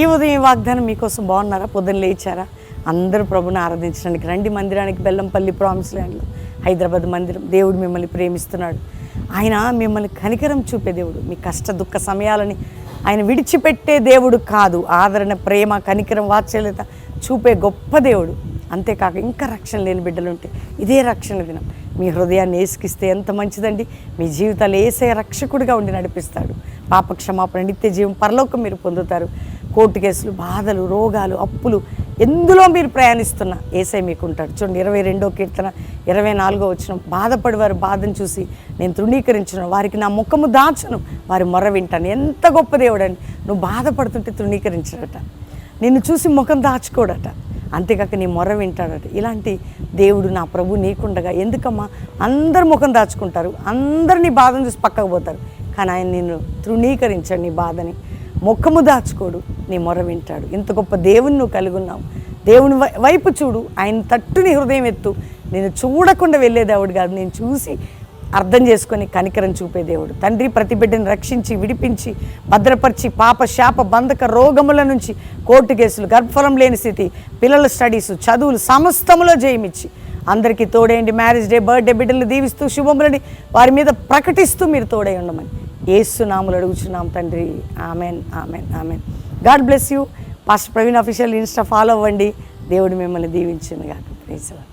ఈ ఉదయం వాగ్దానం మీకోసం బాగున్నారా? పొద్దున్న లేచారా? అందరూ ప్రభుని ఆరాధించడానికి రండి. మందిరానికి బెల్లంపల్లి ప్రామిస్ ల్యాండ్లో హైదరాబాద్ మందిరం. దేవుడు మిమ్మల్ని ప్రేమిస్తున్నాడు. ఆయన మిమ్మల్ని కనికరం చూపే దేవుడు. మీ కష్ట దుఃఖ సమయాలని ఆయన విడిచిపెట్టే దేవుడు కాదు. ఆదరణ, ప్రేమ, కనికరం, వాత్సల్యత చూపే గొప్ప దేవుడు. అంతేకాక ఇంకా రక్షణ లేని బిడ్డలు ఉంటే ఇదే రక్షణ దినం. మీ హృదయాన్ని ఏసుకిస్తే ఎంత మంచిదండి. మీ జీవితాలు ఏసే రక్షకుడిగా ఉండి నడిపిస్తాడు. పాప క్షమాపణ, నిత్య జీవం, పరలోకం మీరు పొందుతారు. కోర్టు కేసులు, బాధలు, రోగాలు, అప్పులు ఎందులో మీరు ప్రయాణిస్తున్నా ఏసై మీకు ఉంటాడు. చూడండి 22వ కీర్తన 24వ వచనం, బాధపడి వారి బాధను చూసి నేను తృణీకరించను, వారికి నా ముఖము దాచను, వారి మొర వింటాను. ఎంత గొప్ప దేవుడండి. నువ్వు బాధపడుతుంటే తృణీకరించడట, నిన్ను చూసి ముఖం దాచుకోడట, అంతేకాక నీ మొర వింటాడట. ఇలాంటి దేవుడు నా ప్రభు నీకుండగా ఎందుకమ్మా అందరు ముఖం దాచుకుంటారు, అందరు నీ బాధను చూసి పక్కకు పోతారు, కానీ ఆయన నిన్ను తృణీకరించాడు. నీ బాధని ముఖము దాచుకోడు, నీ మొర వింటాడు. ఇంత గొప్ప దేవుని నువ్వు కలిగి ఉన్నావు. దేవుని వైపు చూడు, ఆయన తట్టు నీ హృదయం ఎత్తు. నేను చూడకుండా వెళ్ళే దేవుడు కాదు, నేను చూసి అర్థం చేసుకొని కనికరం చూపే దేవుడు. తండ్రి ప్రతి బిడ్డని రక్షించి, విడిపించి, భద్రపరిచి, పాప శాప బంధక రోగముల నుంచి, కోర్టు కేసులు, గర్భఫలం లేని స్థితి, పిల్లల స్టడీస్, చదువులు సమస్తములో జయమిచ్చి అందరికీ తోడేయండి. మ్యారేజ్ డే, బర్త్డే బిడ్డలను దీవిస్తూ శుభములని వారి మీద ప్రకటిస్తూ మీరు తోడై ఉండమని యేసు నామములో అడుగుచున్నాం తండ్రి. Amen, amen, amen. God bless you. Pastor Praveen official Insta follow అవ్వండి. దేవుడు మిమ్మల్ని దీవించును గాక. Praise the lord.